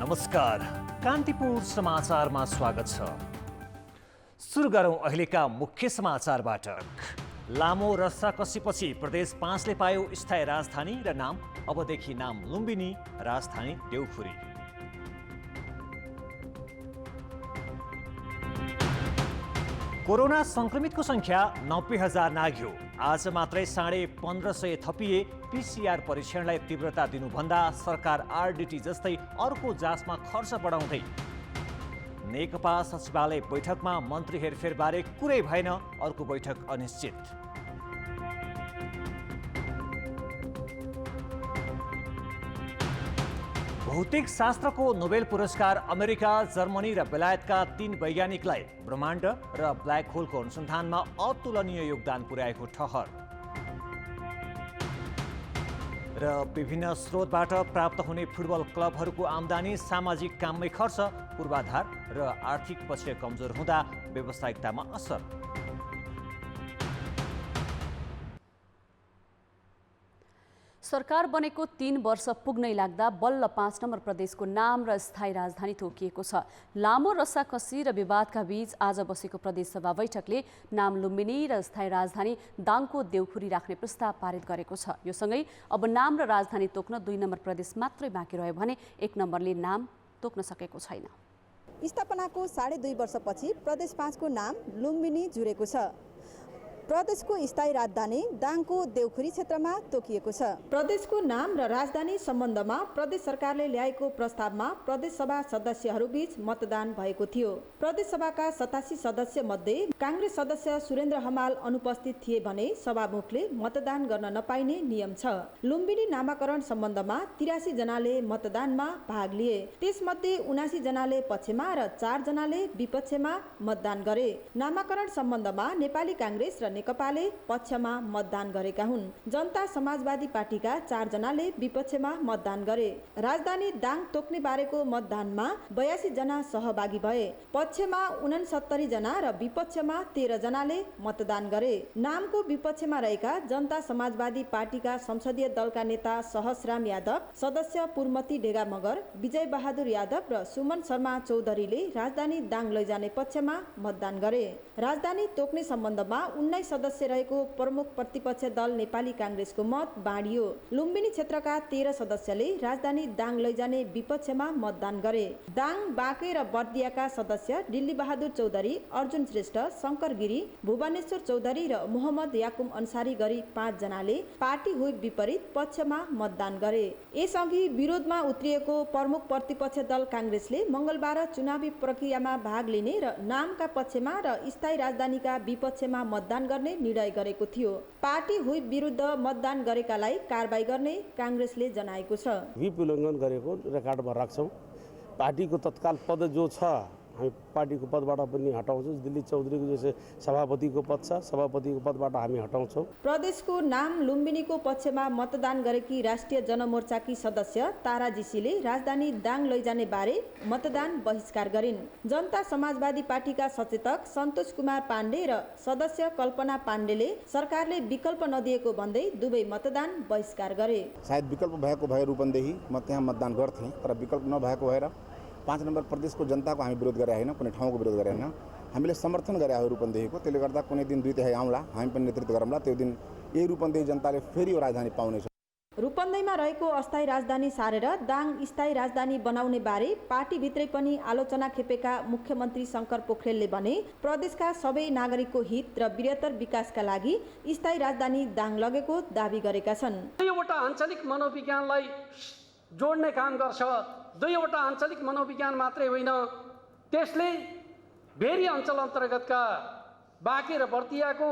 नमस्कार, कान्तिपुर समाचारमा स्वागत छ। सुरु गरौँ अहिलेका मुख्य समाचारबाट। लामो रस्साकसीपछि प्रदेश 5ले पायो स्थायी राजधानी र नाम, अबदेखि नाम लुम्बिनी, राजधानी देउखुरी। कोरोना संक्रमितको संख्या 90,000 नाघ्यो। आज मात्रै 1550 थपिए। पीसीआर परीक्षणलाई तीव्रता दिनुभन्दा सरकार आरडीटी जस्तै अर्को जाँचमा खर्च बढाउँदै। नेकपा सचिवालय बैठकमा मन्त्री हेरफेरबारे कुरै भएन, अर्को बैठक अनिश्चित। भौतिक शास्त्रको नोबेल पुरस्कार अमेरिका, जर्मनी र बेलायतका 3 वैज्ञानिकलाई ब्रह्माण्ड र ब्ल्याक होलको अनुसन्धानमा अतुलनीय योगदान पुर्याएको ठहर। र विभिन्न स्रोतबाट प्राप्त हुने फुटबल क्लबहरूको आम्दानी सामाजिक काममै खर्च, पूर्वाधार र आर्थिक पक्ष कमजोर हुँदा व्यावसायिकतामा असर। सरकार बनेको 3 वर्ष पुग्नै लाग्दा बल्ल 5 नम्बर प्रदेशको नाम र स्थायी राजधानी तोकिएको छ। लामो रस्साकसी र विवादका बीच आज बसेको प्रदेश सभा बैठकले नाम लुम्बिनी र स्थायी राजधानी दाङको देउखुरी राख्ने प्रस्ताव पारित गरेको छ। यो सँगै अब नाम र राजधानी तोक्न 2 नम्बर प्रदेश मात्रै बाँकी रह्यो भने 1 नम्बरले नाम तोक्न सकेको छैन। स्थापनाको 2.5 वर्षपछि प्रदेश 5 को नाम लुम्बिनी जुरेको छ। प्रदेशको स्थायी राजधानी दाङको देउखुरी क्षेत्रमा तोकिएको छ। प्रदेशको नाम र राजधानी सम्बन्धमा प्रदेश सरकारले ल्याएको प्रस्तावमा प्रदेश सभा सदस्यहरूबीच मतदान भएको थियो। प्रदेश सभाका 87 सदस्य मध्ये कांग्रेस सदस्य सुरेन्द्र हमाल अनुपस्थित थिए भने सभामुखले मतदान गर्न नपाइने नियम छ। लुम्बिनी नामाकरण सम्बन्धमा 83 जनाले मतदानमा भाग लिए। त्यसमध्ये 79 जनाले पक्षमा र 4 जनाले विपक्षमा मतदान गरे। नामाकरण सम्बन्धमा नेपाली कांग्रेस र नेकपाले पक्षमा मतदान गरेका हुन्। जनता समाजवादी पार्टीका 4 जनाले विपक्षमा मतदान गरे। राजधानी दाङ तोक्ने बारेको मतदानमा 82 जना सहभागी भए। पक्षमा 69 जना र विपक्षमा 13 जनाले मतदान गरे। नामको विपक्षमा रहेका जनता समाजवादी पार्टीका संसदीय दलका नेता सहसराम यादव, सदस्य पूर्णमती डेगा मगर, विजय बहादुर यादव र सुमन शर्मा चौधरीले राजधानी दाङ लैजाने पक्षमा मतदान गरे। राजधानी तोक्ने सम्बन्धमा 19 सदस्य रहेको प्रमुख प्रतिपक्ष दल नेपाली कांग्रेसको मत बाँडियो। लुम्बिनी क्षेत्रका 13 सदस्यले राजधानी दाङ लैजाने विपक्षमा मतदान गरे। दाङ, बाँके र बर्दियाका सदस्य दिल्ली बहादुर चौधरी, अर्जुन श्रेष्ठ, शंकर गिरी, भुवनेश्वर चौधरी र मोहम्मद याकुम अन्सारी गरी 5 जनाले पार्टी हुइप विपरीत पक्षमा मतदान गरे। यसअघि विरोधमा उत्रिएको प्रमुख प्रतिपक्ष दल कांग्रेसले मंगलबार चुनावी प्रक्रियामा भाग लिने र नामका पक्षमा र स्थायी राजधानीका विपक्षमा मतदान गर्ने निर्णय गरेको थियो। पार्टी हुइप विरुद्ध मतदान गरेकालाई कारबाही गर्ने कांग्रेसले जनाएको छ। व्हिप उल्लङ्घन गरेको रेकर्डमा राख्छौँ। पार्टीको तत्काल पद जो छ हामी पार्टीको पदबाट पनि हटाउँछौँ। दिल्ली चौधरीको जैसे सभापतिको पद छ, सभापतिको पदबाट हामी हटाउँछौँ। प्रदेशको नाम लुम्बिनीको पक्षमा मतदान गरेकी राष्ट्रिय जनमोर्चाकी सदस्य तारा जीसीले राजधानी दाङ लैजाने बारे मतदान बहिष्कार गरिन्। जनता समाजवादी पार्टीका सचेतक सन्तोष कुमार पाण्डे र सदस्य कल्पना पाण्डेले सरकारले विकल्प नदिएको भन्दै दुवै मतदान बहिष्कार गरे। सायद विकल्प भएको भए रूपन्देही म त्यहाँ मतदान गर्थेँ, तर विकल्प नभएको भएर 5 नम्बर प्रदेशको जनताको हामी विरोध गरे हैन, कुनै ठाउँको विरोध गरे हैन। हामीले समर्थन गरे हो रूपन्देहीको। त्यसले गर्दा कुनै दिन 2 तिहाई आउँला, हामी पनि नेतृत्व गरौँला। त्यो दिन यही रूपन्देही जनताले फेरि यो राजधानी पाउनेछ। रूपन्देहीमा रहेको अस्थायी राजधानी सारेर दाङ स्थायी राजधानी बनाउने बारे पार्टीभित्रै पनि आलोचना खेपेका मुख्यमन्त्री शंकर पोखरेलले भने प्रदेशका सबै नागरिकको हित र बृहत्तर विकासका लागि स्थायी राजधानी दाङ लगेको दाबी गरेका छन्। दुईवटा आञ्चलिक मनोविज्ञानलाई जोड्ने काम गर्छ। दुईवटा आञ्चलिक मनोविज्ञान मात्रै होइन, त्यसले भेरी अञ्चल अन्तर्गतका बाँके र बर्दियाको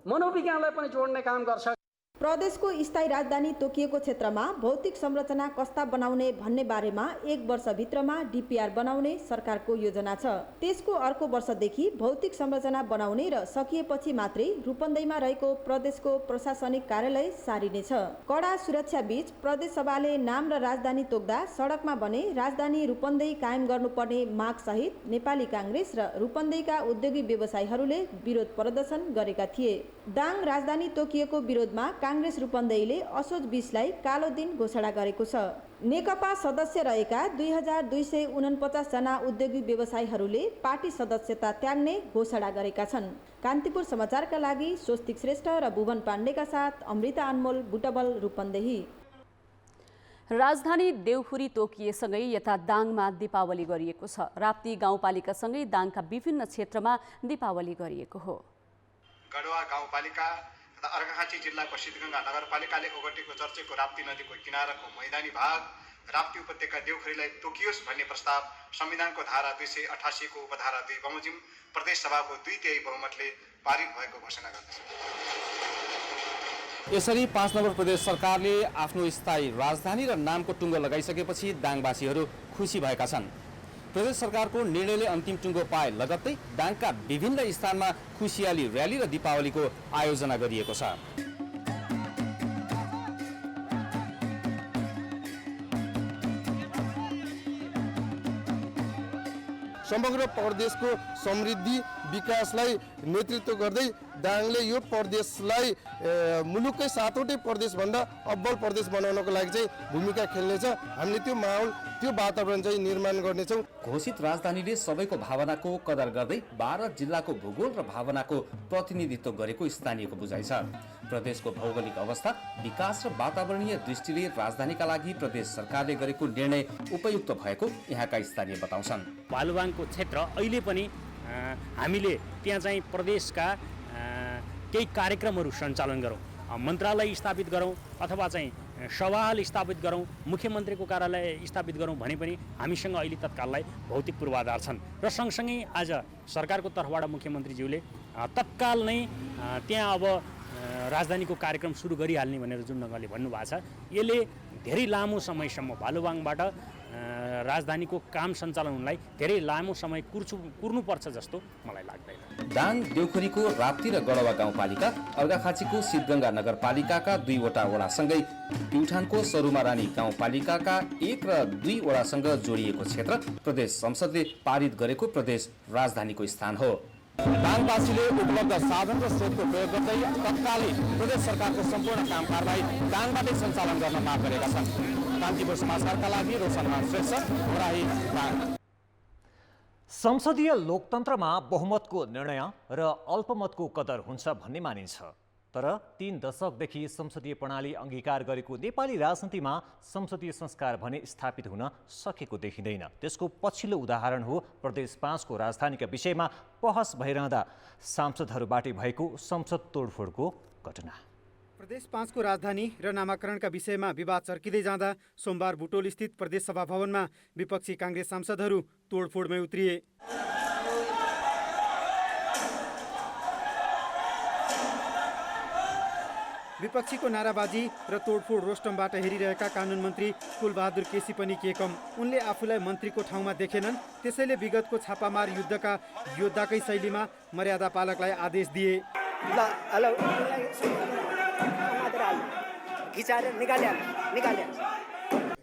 मनोविज्ञानलाई पनि जोड्ने काम गर्छ। प्रदेशको स्थायी राजधानी तोकिएको क्षेत्रमा भौतिक संरचना कस्ता बनाउने भन्ने बारेमा 1 वर्षभित्रमा डीपीआर बनाउने सरकारको योजना छ। त्यसको अर्को वर्षदेखि भौतिक संरचना बनाउने र सकिएपछि मात्रै रूपन्देहीमा रहेको प्रदेशको प्रशासनिक कार्यालय सारिनेछ। कडा सुरक्षा बीच प्रदेश सभाले नाम र राजधानी तोक्दा सडकमा भने राजधानी रूपन्देही कायम गर्नुपर्ने माग सहित नेपाली कांग्रेस र रूपन्देहीका उद्योगी व्यवसायीहरूले विरोध प्रदर्शन गरेका थिए। दाङ राजधानी तोकिएको विरोधमा काङ्ग्रेस रूपन्देहीले असोज 20लाई कालो दिन घोषणा गरेको छ। नेकपा सदस्य रहेका 2249 जना उद्योगी व्यवसायीहरूले पार्टी सदस्यता त्याग्ने घोषणा गरेका छन्। कान्तिपुर समाचारका लागि स्वस्तिक श्रेष्ठ र भुवन पाण्डेका साथ अमृता अनमोल, बुटबल, रूपन्देही। राजधानी देउखुरी तोकिएसँगै यता दाङमा दीपावली गरिएको छ। राप्ती गाउँपालिकासँगै दाङका विभिन्न क्षेत्रमा दीपावली गरिएको हो। गढवा गाउँपालिका तथा अर्घाखाँची जिल्लाको सिद्धगङ्गा नगरपालिकाले ओगटेको चर्चेको राप्ती नदीको किनाराको मैदानी भाग राप्ती उपत्यका देउखुरीलाई तोकियोस् भन्ने प्रस्ताव संविधानको धारा 288 को उपधारा 2 बमोजिम प्रदेश सभाको 2/3 बहुमतले पारित भएको घोषणा गर्दछ। यसरी 5 नम्बर प्रदेश सरकारले आफ्नो स्थायी राजधानी र नामको टुङ्गो लगाइसकेपछि दाङवासीहरू खुसी भएका छन्। प्रदेश सरकारको निर्णयले अन्तिम टुङ्गो पाए लगत्तै दाङका विभिन्न स्थानमा खुसियाली र्याली र दीपावलीको आयोजना गरिएको छ। समग्र प्रदेशको समृद्धि विकासलाई नेतृत्व गर्दै दाङले यो प्रदेशलाई मुलुककै 7वटै प्रदेशभन्दा अब्बल प्रदेश बनाउनको लागि चाहिँ भूमिका खेल्नेछ। हामीले त्यो माहौल, त्यो वातावरण चाहिँ निर्माण गर्नेछौँ। घोषित राजधानीले सबैको भावनाको कदर गर्दै 12 जिल्लाको भूगोल र भावनाको प्रतिनिधित्व गरेको स्थानीयको बुझाइ छ। प्रदेशको भौगोलिक अवस्था, विकास र वातावरणीय दृष्टिले राजधानीका लागि प्रदेश सरकारले गरेको निर्णय उपयुक्त भएको यहाँका स्थानीय बताउँछन्। भालुवाङको क्षेत्र अहिले पनि हामीले त्यहाँ चाहिँ प्रदेशका केही कार्यक्रमहरू सञ्चालन गरौँ, मन्त्रालय स्थापित गरौँ अथवा चाहिँ सभा हल स्थापित गरौँ, मुख्यमन्त्रीको कार्यालय स्थापित गरौँ भने पनि हामीसँग अहिले तत्काललाई भौतिक पूर्वाधार छन्। र सँगसँगै आज सरकारको तर्फबाट मुख्यमन्त्रीज्यूले तत्काल नै त्यहाँ अब राजधानीको कार्यक्रम सुरु गरिहाल्ने भनेर जुन ढङ्गले भन्नुभएको छ, यसले धेरै लामो समयसम्म भालुवाङबाट राजधानीको काम सञ्चालन हुनलाई धेरै लामो समय कुर्नुपर्छ जस्तो मलाई लाग्दैन। दाङ देउखुरीको राप्ती र गढवा गाउँपालिका, अर्घाखाँचीको सिद्धगङ्गा नगरपालिकाका 2 वटा वडासँगै प्युठानको सरुमारानी गाउँपालिकाका 1 र 2 वडासँग जोडिएको क्षेत्र प्रदेश संसदले पारित गरेको प्रदेश राजधानीको स्थान हो। दाङवासीले उपलब्ध साधन र स्रोतको प्रयोग गर्दै तत्कालै प्रदेश सरकारको सम्पूर्ण कामकारलाई दाङबाटै सञ्चालन गर्न माग गरेका छन्। कान्तिपुर समाचारका लागि रोशनमान श्रेष्ठ, मोराही, दाङ। संसदीय लोकतन्त्रमा बहुमतको निर्णय र अल्पमतको कदर हुन्छ भन्ने मानिन्छ। तर 3 दशकदेखि संसदीय प्रणाली अंगीकार गरेको नेपाली राजनीतिमा संसदीय संस्कार भने स्थापित हुन सकेको देखिँदैन। त्यसको पछिल्लो उदाहरण हो प्रदेश 5 को राजधानीका विषयमा बहस भइरहँदा सांसदहरूबाट भएको संसद तोडफोडको घटना। प्रदेश 5 को राजधानी र नामाकरणका विषयमा विवाद चर्किँदै जाँदा सोमबार बुटोल स्थित प्रदेश सभा भवनमा विपक्षी कांग्रेस सांसदहरू तोडफोडमै उत्रिए। विपक्षीको नाराबाजी र तोडफोड रोस्टमबाट हेरिरहेका कानुन मन्त्री कुलबहादुर केसी पनि के कम। उनले आफूलाई मन्त्रीको ठाउँमा देखेनन्, त्यसैले विगतको छापामार युद्धका योद्धाकै शैलीमा मर्यादा पालकलाई आदेश दिए।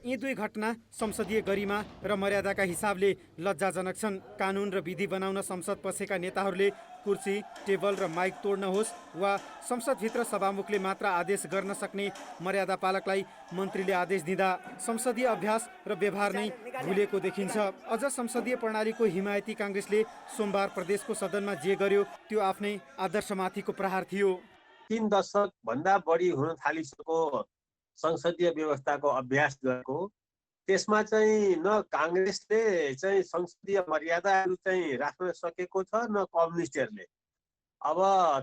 यी 2 घटना संसदीय गरिमा र मर्यादाका हिसाबले लज्जाजनक छन्। कानुन र विधि बनाउन संसद पसेका नेताहरूले कुर्सी, टेबल र माइक तोड्न होस् वा संसदभित्र सभामुखले मात्र आदेश गर्न सक्ने मर्यादा पालकलाई मन्त्रीले आदेश दिँदा संसदीय अभ्यास र व्यवहार नै भुलेको देखिन्छ। अझ संसदीय प्रणालीको हिमायती कांग्रेसले सोमबार प्रदेशको सदनमा जे गर्यो त्यो आफ्नै आदर्शमाथिको प्रहार थियो। 3 दशक भन्दा बढी हुन थालिसकेको संसदीय व्यवस्थाको अभ्यास गरेको, त्यसमा चाहिँ न कांग्रेसले चाहिँ संसदीय मर्यादाहरू चाहिँ राख्न सकेको छ न कम्युनिस्टहरूले। अब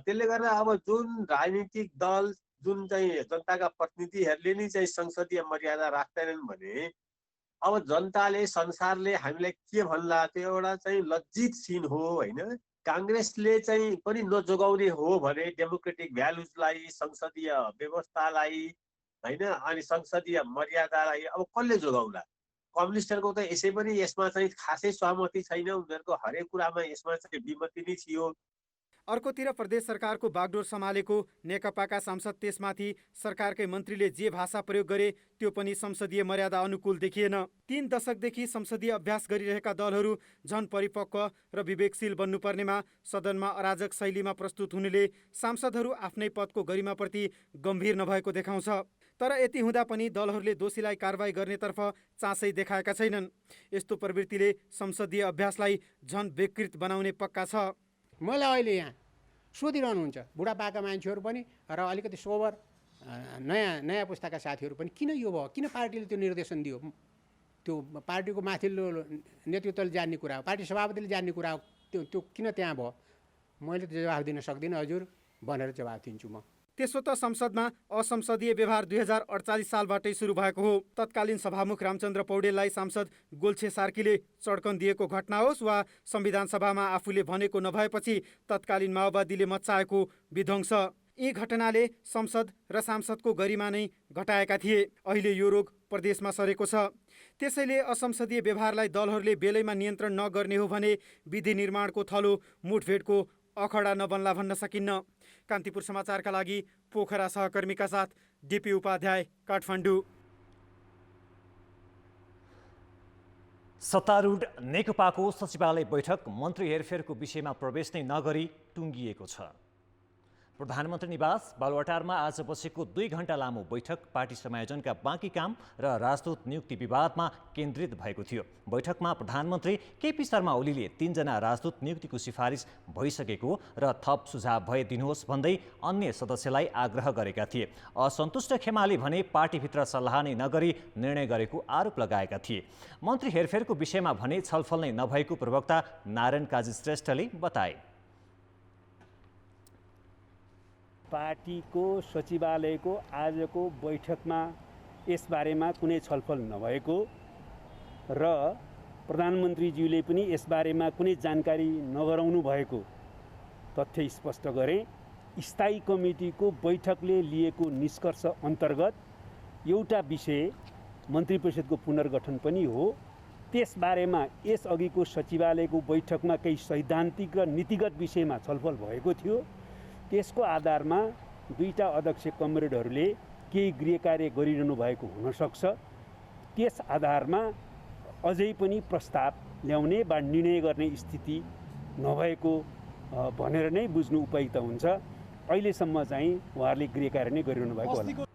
त्यसले गर्दा अब जुन राजनीतिक दल, जुन चाहिँ जनताका प्रतिनिधिहरूले नि चाहिँ संसदीय मर्यादा राख्दैनन् भने अब जनताले, संसारले हामीलाई के भन्ला, त्यो एउटा चाहिँ लज्जित सिन हो हैन। कांग्रेसले चाहिँ पनि नजोगाउने हो भने डेमोक्रेटिक भ्यालुजलाई, संसदीय व्यवस्थालाई हैन, अनि संसदीय मर्यादालाई अब कसले जोगाउला? कम्युनिस्टहरूको त यसै पनि यसमा चाहिँ खासै सहमति छैन, उनीहरूको हरेक कुरामा यसमा चाहिँ विमति नै थियो। अर्कोतिर प्रदेश सरकारको बागडोर सम्हालेको नेकपाका सांसद त्यसमाथि सरकारकै मन्त्रीले जे भाषा प्रयोग गरे त्यो पनि संसदीय मर्यादा अनुकूल देखिएन। 3 दशकदेखि संसदीय अभ्यास गरिरहेका दलहरू झन परिपक्व र विवेकशील बन्नुपर्नेमा सदनमा अराजक शैलीमा प्रस्तुत हुनुले सांसदहरू आफ्नै पदको गरिमाप्रति गम्भीर नभएको देखाउँछ। तर यति हुँदा पनि दलहरूले दोषीलाई कारबाही गर्नेतर्फ चासै देखाएका छैनन्। यस्तो प्रवृत्तिले संसदीय अभ्यासलाई झन विकृत बनाउने पक्का छ। मलाई अहिले यहाँ सोधिरहनुहुन्छ बुढापाका मान्छेहरू पनि र अलिकति सोबर नयाँ पुस्ताका साथीहरू पनि किन यो भयो, किन पार्टीले त्यो निर्देशन दियो, त्यो पार्टीको माथिल्लो नेतृत्वले जान्ने कुरा हो, पार्टी सभापतिले जान्ने कुरा हो, त्यो किन त्यहाँ भयो? मैले त जवाफ दिन सक्दिनँ हजुर भनेर जवाफ दिन्छु म। त्यसो त संसदमा असंसदीय व्यवहार 2048 सालबाटै सुरु भएको हो। तत्कालीन सभामुख रामचन्द्र पौडेललाई सांसद गोल्छे सार्कीले चड्कन दिएको घटना होस् वा संविधान सभामा आफूले भनेको नभएपछि तत्कालीन माओवादीले मच्चाएको विध्वंस, यी घटनाले संसद र सांसदको गरिमा नै घटाएका थिए। अहिले यो रोग प्रदेशमा सरेको छ। त्यसैले असंसदीय व्यवहारलाई दलहरूले बेलैमा नियन्त्रण नगर्ने हो भने विधि निर्माणको थलो मुठभेडको अखडा नबन्ला भन्न सकिन्न। कान्तिपुर समाचारका लागि पोखरा सहकर्मीका साथ डिपी उपाध्याय, काठमाडौँ। सत्तारूढ नेकपाको सचिवालय बैठक मन्त्री हेरफेरको विषयमा प्रवेश नै नगरी टुङ्गिएको छ। प्रधानमन्त्री निवास बालुवाटारमा आज बसेको 2 घण्टा लामो बैठक पार्टी समायोजनका बाँकी काम र राजदूत नियुक्ति विवादमा केन्द्रित भएको थियो। बैठकमा प्रधानमन्त्री केपी शर्मा ओलीले 3 जना राजदूत नियुक्तिको सिफारिस भइसकेको र थप सुझाव भए दिनुहोस् भन्दै अन्य सदस्यलाई आग्रह गरेका थिए। असन्तुष्ट खेमाले भने पार्टीभित्र सल्लाह नै नगरी निर्णय गरेको आरोप लगाएका थिए। मन्त्री हेरफेरको विषयमा भने छलफल नै नभएको प्रवक्ता नारायण काजी श्रेष्ठले बताए। पार्टीको सचिवालयको आजको बैठकमा यसबारेमा कुनै छलफल नभएको र प्रधानमन्त्रीज्यूले पनि यसबारेमा कुनै जानकारी नगराउनु भएको तथ्य स्पष्ट गरे। स्थायी कमिटीको बैठकले लिएको निष्कर्ष अन्तर्गत एउटा विषय मन्त्री परिषदको पुनर्गठन पनि हो। त्यसबारेमा यसअघिको सचिवालयको बैठकमा केही सैद्धान्तिक र नीतिगत विषयमा छलफल भएको थियो। त्यसको आधारमा 2टा अध्यक्ष कमरेडहरूले केही गृह कार्य गरिरहनु भएको हुनसक्छ। त्यस आधारमा अझै पनि प्रस्ताव ल्याउने वा निर्णय गर्ने स्थिति नभएको भनेर नै बुझ्नु उपयुक्त हुन्छ। अहिलेसम्म चाहिँ उहाँहरूले गृह कार्य नै गरिरहनु भएको होला।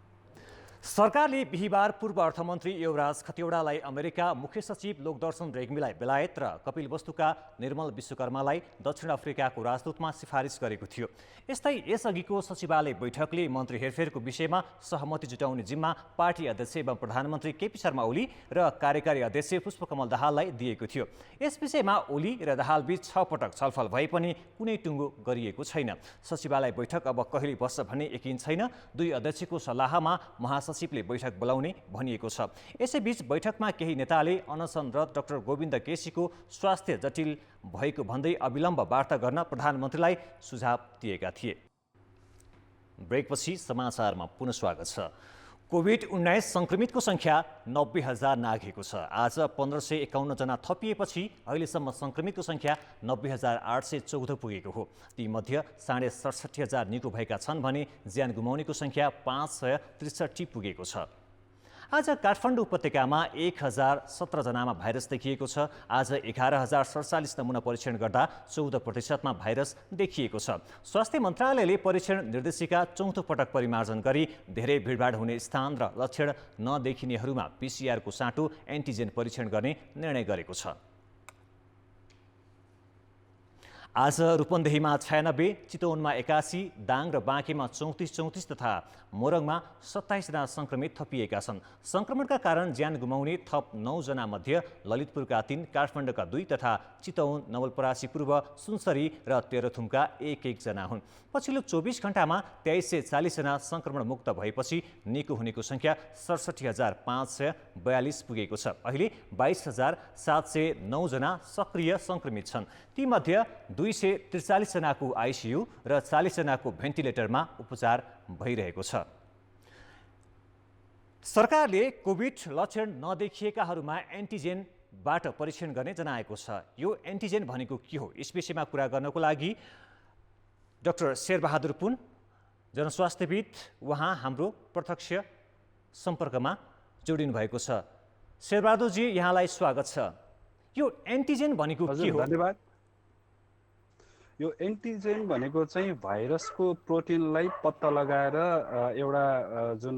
सरकारले बिहिबार पूर्व अर्थमन्त्री युवराज खतिवडालाई अमेरिका, मुख्य सचिव लोकदर्शन रेग्मीलाई बेलायत र कपिलवस्तुका निर्मल विश्वकर्मालाई दक्षिण अफ्रिकाको राजदूतमा सिफारिस गरेको थियो। यस्तै यसअघिको सचिवालय बैठकले मन्त्री हेरफेरको विषयमा सहमति जुटाउने जिम्मा पार्टी अध्यक्ष एवं प्रधानमन्त्री केपी शर्मा ओली र कार्यकारी अध्यक्ष पुष्पकमल दाहाललाई दिएको थियो। यस विषयमा ओली र दाहालबीच 6 पटक छलफल भए पनि कुनै टुङ्गो गरिएको छैन। सचिवालय बैठक अब कहिले बस्छ भन्ने यकिन छैन। 2 अध्यक्षको सल्लाहमा महासचिवले बैठक बोलाउने भनिएको छ। यसैबीच बैठकमा केही नेताले अनसनरत डाक्टर गोविन्द केसीको स्वास्थ्य जटिल भएको भन्दै अविलम्ब वार्ता गर्न प्रधानमन्त्रीलाई सुझाव दिएका थिए। ब्रेकपछि समाचारमा पुनः स्वागत छ। कोभिड-19 संक्रमितको संख्या 90,000 नाघेको छ। आज 1551 जना थपिएपछि अहिलेसम्म संक्रमितको संख्या 90,814 पुगेको हो। तीमध्ये 67,500 निको भएका छन् भने ज्यान गुमाउनेको संख्या 563 पुगेको छ। आज काठमाडौँ उपत्यकामा 1017 जनामा भाइरस देखिएको छ। आज 11,047 नमुना परीक्षण गर्दा 14% भाइरस देखिएको छ। स्वास्थ्य मन्त्रालयले परीक्षण निर्देशिका 4थो पटक परिमार्जन गरी धेरै भिडभाड हुने स्थान र लक्षण नदेखिनेहरूमा PCR को साटो एन्टिजेन परीक्षण गर्ने निर्णय गरेको छ। आज रूपन्देहीमा 96, चितवनमा 81, दाङ र बाँकेमा 34 तथा मोरङमा 27 जना संक्रमित थपिएका छन्। संक्रमणका कारण ज्यान गुमाउने थप 9 जना मध्ये ललितपुरका 3, काठमाडौँका 2 तथा चितवन, नवलपरासी पूर्व, सुनसरी र तेह्रथुमका 1-1 जना हुन्। पछिल्लो 24 घण्टामा 2340 जना संक्रमण मुक्त भएपछि निको हुनेको संख्या 67,542 पुगेको छ। अहिले 22,709 जना सक्रिय संक्रमित छन्। तीमध्ये 243 जनाको आइसियु र 40 जनाको भेन्टिलेटरमा उपचार भइरहेको छ। सरकारले कोभिड लक्षण नदेखिएकाहरूमा एन्टिजेनबाट परीक्षण गर्ने जनाएको छ। यो एन्टिजेन भनेको के हो? यस विषयमा कुरा गर्नको लागि डाक्टर शेरबहादुर पुन, जनस्वास्थ्यविद, उहाँ हाम्रो प्रत्यक्ष सम्पर्कमा जोडिनु भएको छ। शेरबहादुरजी, यहाँलाई स्वागत छ। यो एन्टिजेन भनेको के हो? धन्यवाद। यो एन्टिजेन भनेको चाहिँ भाइरसको प्रोटिनलाई पत्ता लगाएर एउटा जुन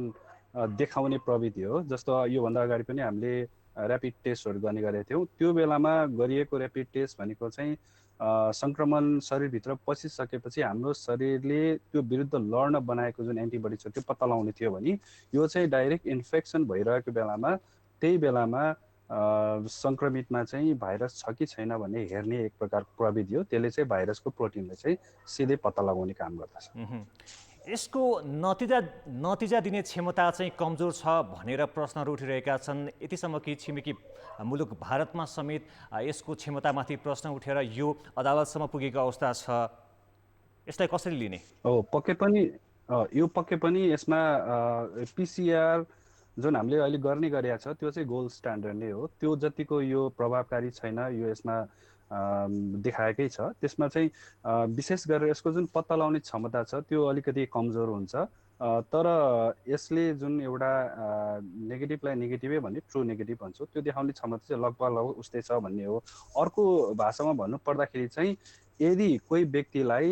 देखाउने प्रविधि हो। जस्तो योभन्दा अगाडि पनि हामीले ऱ्यापिड टेस्टहरू गर्ने गरेका थियौँ। त्यो बेलामा गरिएको ऱ्यापिड टेस्ट भनेको चाहिँ सङ्क्रमण शरीरभित्र पसिसकेपछि हाम्रो शरीरले त्यो विरुद्ध लड्न बनाएको जुन एन्टिबडी छ त्यो पत्ता लगाउने थियो भने यो चाहिँ डाइरेक्ट इन्फेक्सन भइरहेको बेलामा त्यही बेलामा सङ्क्रमितमा चाहिँ भाइरस छ कि छैन भन्ने हेर्ने एक प्रकारको प्रविधि हो। त्यसले चाहिँ भाइरसको प्रोटिनलाई चाहिँ सिधै पत्ता लगाउने काम गर्दछ। यसको नतिजा दिने क्षमता चाहिँ कमजोर छ भनेर प्रश्नहरू उठिरहेका छन्। यतिसम्म कि छिमेकी मुलुक भारतमा समेत यसको क्षमतामाथि प्रश्न उठेर यो अदालतसम्म पुगेको अवस्था छ। यसलाई कसरी लिने? यो पक्कै पनि यसमा पिसिआर जुन हामीले अहिले गर्ने गरेका छ त्यो चाहिँ गोल्ड स्ट्यान्डर्ड नै हो। त्यो जतिको यो प्रभावकारी छैन, यो यसमा देखाएकै छ। त्यसमा चाहिँ विशेष गरेर यसको जुन पत्ता लगाउने क्षमता छ त्यो अलिकति कमजोर हुन्छ। तर यसले जुन एउटा नेगेटिभलाई नेगेटिभै भन्ने ट्रु नेगेटिभ भन्छौँ त्यो देखाउने क्षमता चाहिँ लगभग उस्तै छ भन्ने हो। अर्को भाषामा भन्नुपर्दाखेरि चाहिँ यदि कोही व्यक्तिलाई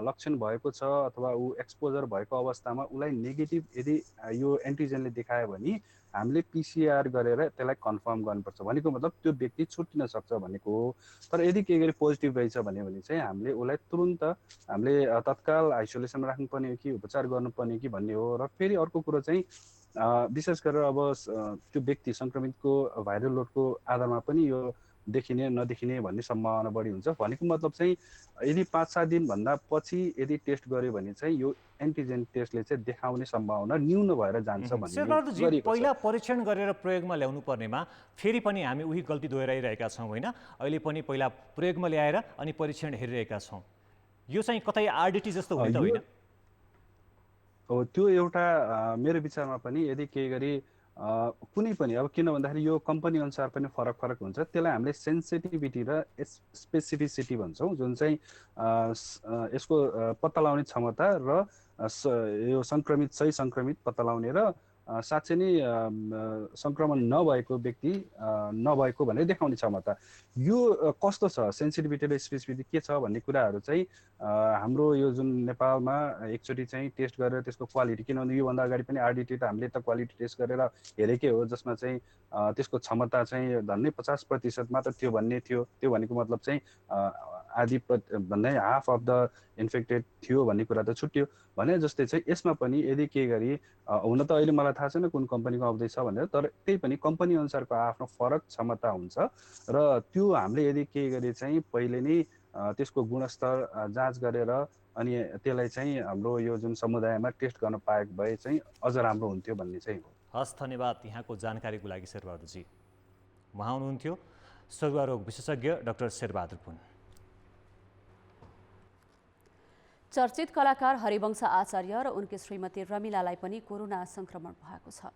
लक्षण भएको छ अथवा ऊ एक्सपोजर भएको अवस्थामा उसलाई नेगेटिभ यदि यो एन्टिजेनले देखायो भने हामीले पिसिआर गरेर त्यसलाई कन्फर्म गर्नुपर्छ। भनेको मतलब त्यो व्यक्ति छुट्टिन सक्छ भनेको हो। तर यदि केही गरी पोजिटिभ रहेछ भने चाहिँ हामीले उसलाई तुरुन्त हामीले तत्काल आइसोलेसनमा राख्नुपर्ने हो कि उपचार गर्नुपर्ने हो कि भन्ने हो। र फेरि अर्को कुरो चाहिँ विशेष गरेर अब त्यो व्यक्ति सङ्क्रमितको भाइरल लोडको आधारमा पनि यो देखिने नदेखिने भन्ने सम्भावना बढी हुन्छ। भनेको मतलब चाहिँ यदि 5-7 दिनभन्दा पछि यदि टेस्ट गर्यो भने चाहिँ यो एन्टिजेन टेस्टले चाहिँ देखाउने सम्भावना न्यून भएर जान्छ भन्ने। पहिला परीक्षण गरेर प्रयोगमा ल्याउनु पर्नेमा फेरि पनि हामी उही गल्ती दोहोऱ्याइरहेका छौँ होइन? अहिले पनि पहिला प्रयोगमा ल्याएर अनि परीक्षण हेरिरहेका छौँ। यो चाहिँ कतै आरडिटी जस्तो हो त होइन? हो, त्यो एउटा मेरो विचारमा पनि यदि केही गरी कुनै पनि अब किन भन्दाखेरि यो कम्पनी अनुसार पनि फरक हुन्छ। त्यसलाई हामीले सेन्सिटिभिटी र स्पेसिफिसिटी भन्छौँ, जुन चाहिँ यसको पत्ता लगाउने क्षमता र यो सही सङ्क्रमित पत्ता लगाउने र साँच्चै नै सङ्क्रमण नभएको व्यक्ति नभएको भनेर देखाउने क्षमता यो कस्तो छ, सेन्सिटिभिटी र स्पेसिफिसिटी के छ भन्ने कुराहरू चाहिँ हाम्रो यो जुन नेपालमा एकचोटि चाहिँ टेस्ट गरेर त्यसको क्वालिटी, किनभने योभन्दा अगाडि पनि आरडिटी त हामीले त क्वालिटी टेस्ट गरेर हेरेकै हो, जसमा चाहिँ त्यसको क्षमता चाहिँ झन्डै 50% मात्र थियो भन्ने थियो। त्यो भनेको मतलब चाहिँ आधी भन्दा हाफ अफ द इन्फेक्टेड थियो भन्ने कुरा त छुट्यो। भने जस्तै चाहिँ यसमा पनि यदि केही गरी हुन त अहिले मलाई थाहा छैन कुन कम्पनीको आउँदैछ भनेर, तर त्यही पनि कम्पनी अनुसारको आफ्नो फरक क्षमता हुन्छ र त्यो हामीले यदि केही गरी चाहिँ पहिले नै त्यसको गुणस्तर जाँच गरेर अनि त्यसलाई चाहिँ हाम्रो यो जुन समुदायमा टेस्ट गर्न पाएको भए चाहिँ अझ राम्रो हुन्थ्यो भन्ने चाहिँ हो। हस्, धन्यवाद यहाँको जानकारीको लागि शेरबहादुरजी। उहाँ हुनुहुन्थ्यो सरुवा रोग विशेषज्ञ डाक्टर शेरबहादुर पुन। चर्चित कलाकार हरिवंश आचार्य र उनकी श्रीमती रमिलालाई पनि कोरोना संक्रमण भएको छ।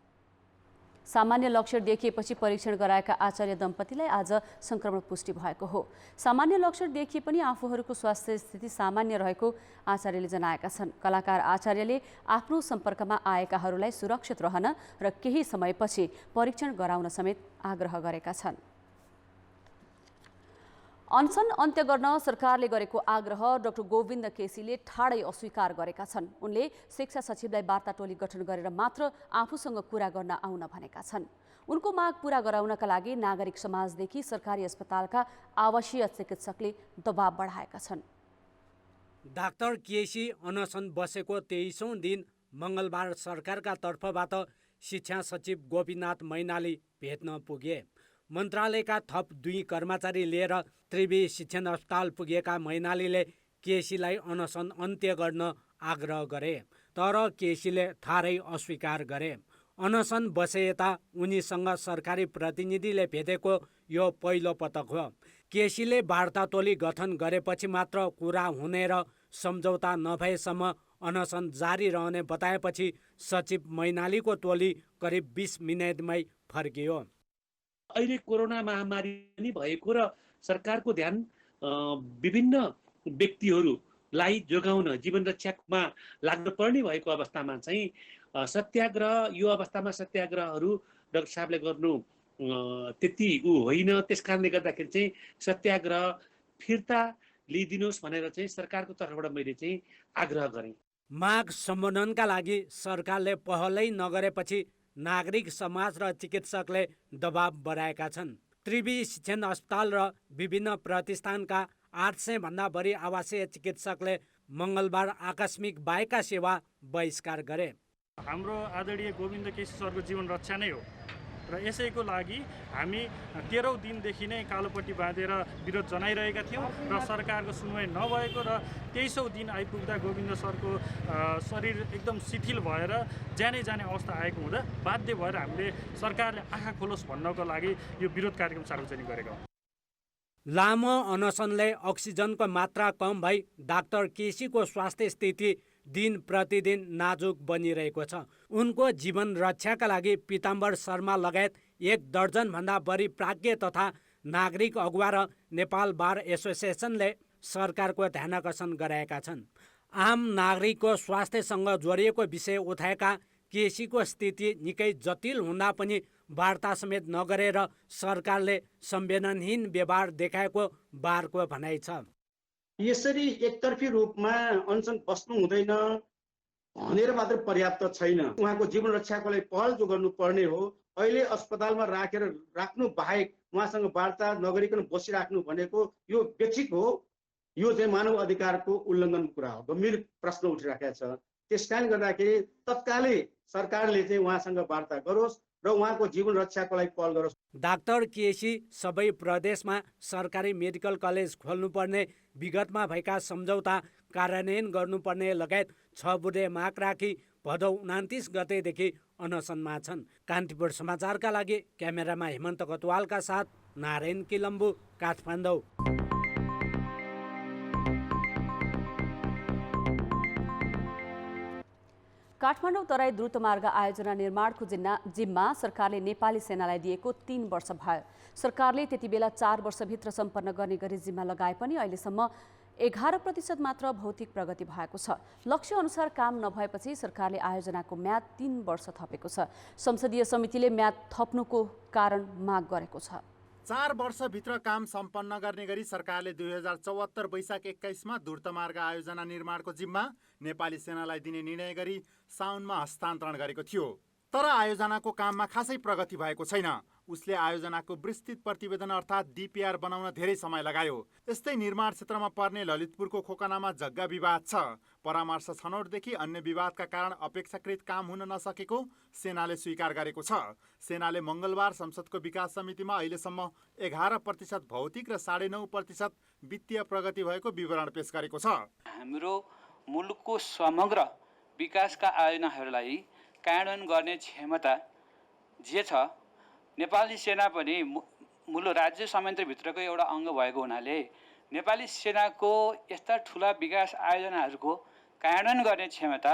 सामान्य लक्षण देखिएपछि परीक्षण गराएका आचार्य दम्पतिलाई आज संक्रमण पुष्टि भएको हो। सामान्य लक्षण देखिए पनि आफूहरूको स्वास्थ्य स्थिति सामान्य रहेको आचार्यले जनाएका छन्। कलाकार आचार्यले आफ्नो सम्पर्कमा आएकाहरूलाई सुरक्षित रहन र केही समयपछि परीक्षण गराउन समेत आग्रह गरेका छन्। अनसन अन्त्य गर्न सरकारले गरेको आग्रह डाक्टर गोविन्द केसीले ठाडै अस्वीकार गरेका छन्। उनले शिक्षा सचिवलाई वार्ता टोली गठन गरेर मात्र आफूसँग कुरा गर्न आउन भनेका छन्। उनको माग पूरा गराउनका लागि नागरिक समाजदेखि सरकारी अस्पतालका आवासीय चिकित्सकले दबाव बढाएका छन्। डाक्टर केसी अनसन बसेको 23औं दिन मङ्गलबार सरकारका तर्फबाट शिक्षा सचिव गोपीनाथ मैनाली भेट्न पुगे। मन्त्रालयका थप 2 कर्मचारी लिएर त्रिवी शिक्षण अस्पताल पुगेका मैनालीले केसीलाई अनसन अन्त्य गर्न आग्रह गरे, तर केसीले थारै अस्वीकार गरे। अनसन बसे यता उनीसँग सरकारी प्रतिनिधिले भेटेको यो पहिलो पटक हो। केसीले वार्ता टोली गठन गरेपछि मात्र कुरा हुने र सम्झौता नभएसम्म अनसन जारी रहने बताएपछि सचिव मैनालीको टोली करिब 20 मिनेटमै फर्कियो। अहिले कोरोना महामारी पनि भएको र सरकारको ध्यान विभिन्न व्यक्तिहरू लाई जोगाउन जीवन रक्षामा लाग्नु पर्ने भएको अवस्थामा चाहिँ सत्याग्रह यो अवस्थामा सत्याग्रहहरू डाक्टर साहबले गर्नु त्यति होइन। त्यस कारणले गर्दाखेरि चाहिँ सत्याग्रह फिर्ता लिइदिनुहोस् भनेर चाहिँ सरकारको तर्फबाट मैले चाहिँ आग्रह गरेँ। माग सम्बोधनका लागि सरकारले पहलै नगरेपछि नागरिक समाज र चिकित्सकले दबाब बढाएका छन्। त्रिवी शिक्षण अस्पताल र विभिन्न प्रतिष्ठानका 800 भन्दा बढी आवासीय चिकित्सकले मङ्गलबार आकस्मिक बाहेका सेवा बहिष्कार गरे। हाम्रो आदरणीय गोविन्द केसी सरको जीवन रक्षा नै हो र यसैको लागि हामी 13औं दिनदेखि नै कालोपट्टि बाँधेर विरोध जनाइरहेका थियौँ र सरकारको सुनवाई नभएको र 23औं दिन आइपुग्दा गोविन्द सरको शरीर एकदम शिथिल भएर जाने अवस्था आएको हुँदा बाध्य भएर हामीले सरकारले आँखा खोलोस् भन्नको लागि यो विरोध कार्यक्रम सार्वजनिक गरेका हौँ। लामो अनसनले अक्सिजनको मात्रा कम भई डाक्टर केसीको स्वास्थ्य स्थिति दिन प्रतिदिन नाजुक बनिरहेको छ। उनको जीवन रक्षाका लागि पीताम्बर शर्मा लगायत 1 दर्जनभन्दा बढी प्राज्ञ तथा नागरिक अगुवा र नेपाल बार एसोसिएसनले सरकारको ध्यानाकर्षण गराएका छन्। आम नागरिकको स्वास्थ्यसँग जोडिएको विषय उठाएका केसीको स्थिति निकै जटिल हुँदा पनि वार्ता समेत नगरेर सरकारले संवेदनहीन व्यवहार देखाएको बारको भनाइ छ। यसरी एकतर्फी रूपमा अनसन बस्नु हुँदैन भनेर मात्र पर्याप्त छैन। उहाँको जीवन रक्षाको लागि पहल जो गर्नुपर्ने हो, अहिले अस्पतालमा राख्नु बाहेक उहाँसँग वार्ता नगरिकन बसिराख्नु भनेको यो बेचिक हो। यो चाहिँ मानव अधिकारको उल्लङ्घन कुरा हो, गम्भीर प्रश्न उठिराखेको छ। त्यसकारण गर्दाखेरि तत्कालै सरकारले चाहिँ उहाँसँग वार्ता गरोस् र उहाँको जीवन रक्षाको लागि पहल गरोस्। डाक्टर केसी सबै प्रदेशमा सरकारी मेडिकल कलेज खोल्नुपर्ने, विगतमा भएका सम्झौता कार्यान्वयन गर्नुपर्ने लगायत 6 बुँदे माग राखी भदौ 29 गतेदेखि अनसनमा छन्। कान्तिपुर समाचारका लागि क्यामेरामा हेमन्त कटुवालका साथ नारायण किलम्बु, काठमाडौँ। काठमाडौँ तराई द्रुतमार्ग आयोजना निर्माणको जिम्मा सरकारले नेपाली सेनालाई दिएको 3 वर्ष भयो। सरकारले त्यति बेला 4 वर्षभित्र सम्पन्न गर्ने गरी जिम्मा लगाए पनि अहिलेसम्म 11% मात्र भौतिक प्रगति भएको छ। लक्ष्य अनुसार काम नभएपछि सरकारले आयोजनाको म्याद 3 वर्ष थपेको छ। संसदीय समितिले म्याद थप्नुको कारण माग गरेको छ। 4 वर्षभित्र काम सम्पन्न गर्ने गरी सरकारले 2074 वैशाख 21मा द्रुतमार्ग आयोजना निर्माणको जिम्मा नेपाली सेनालाई दिने निर्णय गरी साउनमा हस्तान्तरण गरेको थियो। तर आयोजनाको काममा खासै प्रगति भएको छैन। उसले आयोजनाको विस्तृत प्रतिवेदन अर्थात् DPR बनाउन धेरै समय लगायो। यस्तै निर्माण क्षेत्रमा पर्ने ललितपुरको खोकनामा जग्गा विवाद छ। परामर्श छनौटदेखि अन्य विवादका कारण अपेक्षाकृत काम हुन नसकेको सेनाले स्वीकार गरेको छ। सेनाले मङ्गलबार संसदको विकास समितिमा अहिलेसम्म 11% भौतिक र 9.5% वित्तीय प्रगति भएको विवरण पेश गरेको छ। हाम्रो मुलुकको समग्र विकासका आयोजनाहरूलाई कार्यान्वयन गर्ने क्षमता जे छ, नेपाली सेना पनि मुलुक राज्य संयन्त्रभित्रको एउटा अङ्ग भएको हुनाले नेपाली सेनाको यस्ता ठुला विकास आयोजनाहरूको कार्यान्वयन गर्ने क्षमता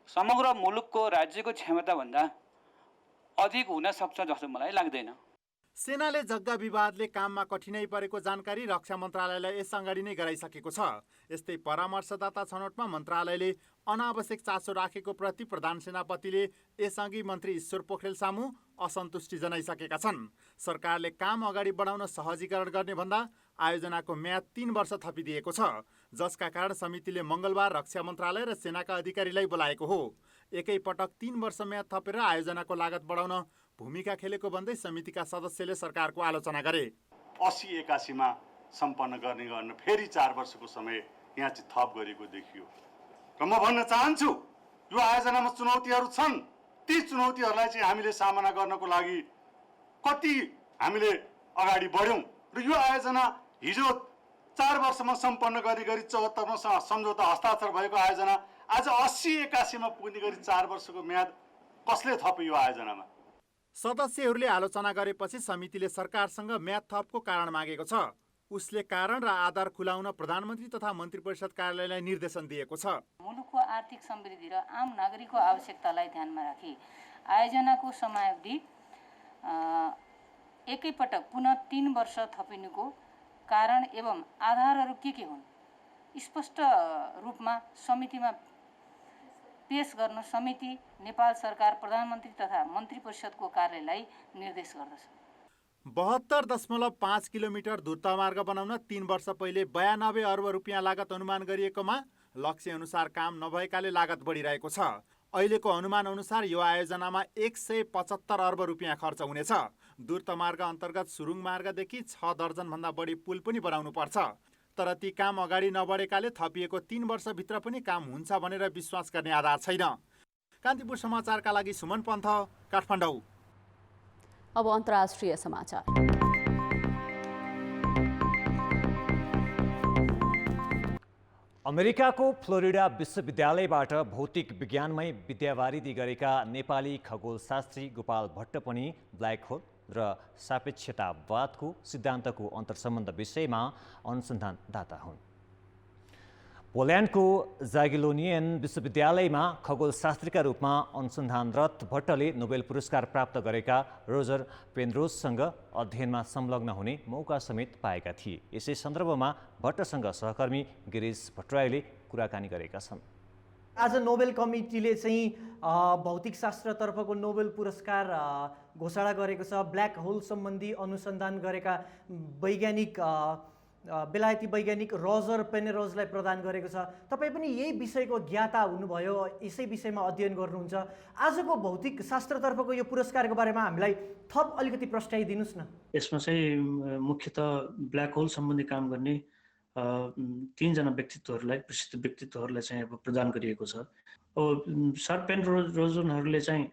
समग्र मुलुकको राज्यको क्षमताभन्दा अधिक हुन सक्छ जस्तो मलाई लाग्दैन। सेनाले जग्गा विवादले काममा कठिनाइ परेको जानकारी रक्षा मन्त्रालयलाई यस अगाडि नै गराइसकेको छ। यस्तै परामर्शदाता छनौटमा मन्त्रालयले अनावश्यक चासो राखेको प्रति प्रधान सेनापतिले यसअघि मन्त्री ईश्वर पोखरेल सामु असन्तुष्टि जनाइसकेका छन्। सरकारले काम अगाडि बढाउन सहजीकरण गर्ने भन्दा आयोजनाको म्याद 3 वर्ष थपिदिएको छ, जसका कारण समितिले मङ्गलबार रक्षा मन्त्रालय र सेनाका अधिकारीलाई बोलाएको हो। एकैपटक 3 वर्ष म्याद थपेर आयोजनाको लागत बढाउन भूमिका खेलेको भन्दै समितिका सदस्यले सरकारको आलोचना गरे। 80-81मा सम्पन्न गर्न फेरि 4 वर्षको समय यहाँ चाहिँ थप गरेको देखियो र म भन्न चाहन्छु यो आयोजनामा चुनौतीहरू छन्। ती चुनौतीहरूलाई चाहिँ हामीले सामना गर्नको लागि कति हामीले अगाडि बढ्यौँ र यो आयोजना हिजो 4 वर्षमा सम्पन्न गर्ने गरी 74मा सम्झौता हस्ताक्षर भएको आयोजना आज 80-81मा पुग्ने गरी 4 वर्षको म्याद कसले थप्यो यो आयोजनामा? सदस्यहरूले आलोचना गरेपछि समितिले सरकारसँग म्याद थपको कारण मागेको छ। उसले कारण र आधार खुलाउन प्रधानमन्त्री तथा मन्त्री परिषद कार्यालयलाई निर्देशन दिएको छ। मुलुकको आर्थिक समृद्धि र आम नागरिकको आवश्यकतालाई ध्यानमा राखी आयोजनाको समयावधि एकैपटक पुनः 3 वर्ष थपिनुको कारण एवं आधारहरू के हुन् स्पष्ट रूपमा समितिमा पेश गर्न समिति नेपाल सरकार प्रधानमन्त्री तथा मन्त्री परिषदको कार्यालयलाई निर्देश गर्दछ। 72.5 किलोमिटर द्रुतमार्ग बनाउन 3 वर्ष पहिले 92 अर्ब रुपियाँ लागत अनुमान गरिएकोमा लक्ष्य अनुसार काम नभएकाले लागत बढिरहेको छ। अहिलेको अनुमान अनुसार यो आयोजनामा 175 अर्ब रुपियाँ खर्च हुनेछ। द्रुतमार्ग अन्तर्गत सुरुङ मार्गदेखि 6 दर्जनभन्दा बढी पुल पनि बनाउनु पर्छ। तर ती काम अगाडि नबढेकाले थपिएको 3 वर्षभित्र पनि काम हुन्छ भनेर विश्वास गर्ने आधार छैन। कान्तिपुर समाचारका लागि सुमन पन्थ, काठमाडौँ। अब अन्तर्राष्ट्रिय समाचार। अमेरिकाको फ्लोरिडा विश्वविद्यालयबाट भौतिक विज्ञानमै विद्यावारिधि गरेका नेपाली खगोलशास्त्री गोपाल भट्ट पनि ब्ल्याक होल र सापेक्षतावादको सिद्धान्तको अन्तर्सम्बन्ध विषयमा अनुसन्धानदाता हुन्। पोल्यान्डको जागिलोनियन विश्वविद्यालयमा खगोलशास्त्रीका रूपमा अनुसन्धानरत भट्टले नोबेल पुरस्कार प्राप्त गरेका रोजर पेनरोजसँग अध्ययनमा संलग्न हुने मौका समेत पाएका थिए। यसै सन्दर्भमा भट्टसँग सहकर्मी गिरीश भट्टराईले कुराकानी गरेका छन्। आज नोबेल कमिटीले चाहिँ भौतिकशास्त्रतर्फको नोबेल पुरस्कार घोषणा गरेको छ। ब्ल्याक होल सम्बन्धी अनुसन्धान गरेका वैज्ञानिक बेलायती वैज्ञानिक रोजर पेनरोजलाई प्रदान गरेको छ। तपाईँ पनि यही विषयको ज्ञाता हुनुभयो, यसै विषयमा अध्ययन गर्नुहुन्छ। आजको भौतिक शास्त्रतर्फको यो पुरस्कारको बारेमा हामीलाई थप अलिकति प्रस्ताइदिनुहोस् न। यसमा चाहिँ मुख्यतः ब्ल्याक होल सम्बन्धी काम गर्ने 3 जना व्यक्तित्वहरूलाई, प्रसिद्ध व्यक्तित्वहरूलाई चाहिँ अब प्रदान गरिएको छ। अब सर पेनरोजनहरूले चाहिँ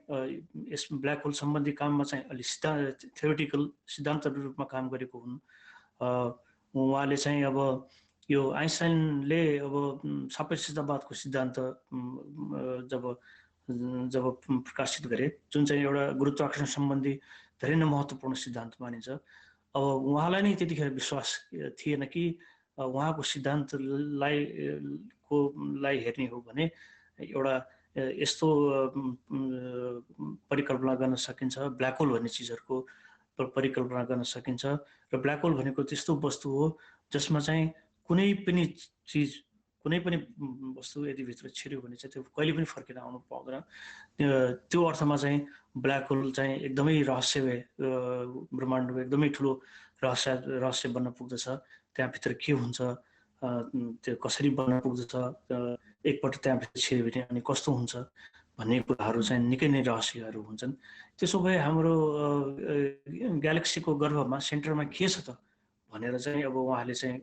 यस ब्ल्याक होल सम्बन्धी काममा चाहिँ अलि थ्योरिटिकल सिद्धान्त रूपमा काम गरेको हुन्। उहाँले चाहिँ अब यो आइन्स्टाइनले अब सापेक्षतावादको सिद्धान्त जब प्रकाशित गरे, जुन चाहिँ एउटा गुरुत्वाकर्षण सम्बन्धी धेरै नै महत्त्वपूर्ण सिद्धान्त मानिन्छ। अब उहाँलाई नै त्यतिखेर विश्वास थिएन कि उहाँको सिद्धान्तलाई हेर्ने हो भने एउटा यस्तो परिकल्पना गर्न सकिन्छ, ब्ल्याक होल भन्ने चिजहरूको परिकल्पना गर्न सकिन्छ। र ब्ल्याक होल भनेको त्यस्तो वस्तु हो जसमा चाहिँ कुनै पनि वस्तु यदि भित्र छिर्यो भने चाहिँ त्यो कहिले पनि फर्केर आउनु पाउँदैन। त्यो अर्थमा चाहिँ ब्ल्याक होल चाहिँ एकदमै रहस्यमय, ब्रह्माण्डको एकदमै ठुलो रहस्य बन्न पुग्दछ। त्यहाँभित्र के हुन्छ, त्यो कसरी बन्न पुग्दछ, एकपल्ट त्यहाँभित्र छिर्यो भने अनि कस्तो हुन्छ भन्ने कुराहरू चाहिँ निकै नै रहस्यहरू हुन्छन्। त्यसो भए हाम्रो ग्यालेक्सीको गर्भमा सेन्टरमा के छ त भनेर चाहिँ अब उहाँले चाहिँ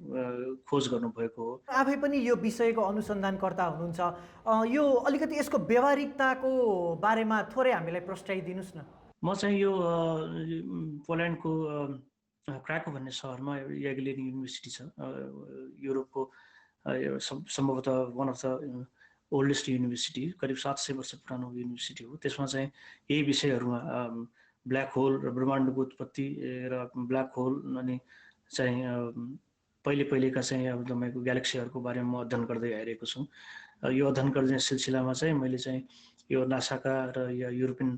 खोज गर्नुभएको हो। आफै पनि यो विषयको अनुसन्धानकर्ता हुनुहुन्छ, यो अलिकति यसको व्यावहारिकताको बारेमा थोरै हामीलाई प्रस्ताइदिनुहोस् न। म चाहिँ यो पोल्यान्डको क्राको भन्ने सहरमा यागलेनी युनिभर्सिटी छ, युरोपको सम्भवतः one of the oldest university, करिब 700 वर्ष पुरानो युनिभर्सिटी हो। त्यसमा चाहिँ यही विषयहरूमा ब्ल्याक होल र ब्रह्माण्डको उत्पत्ति र ब्ल्याक होल अनि चाहिँ पहिलेका चाहिँ अब तपाईँको ग्यालेक्सीहरूको बारेमा म अध्ययन गर्दै आइरहेको छु। यो अध्ययन गर्ने सिलसिलामा चाहिँ मैले चाहिँ यो नासाका र या युरोपियन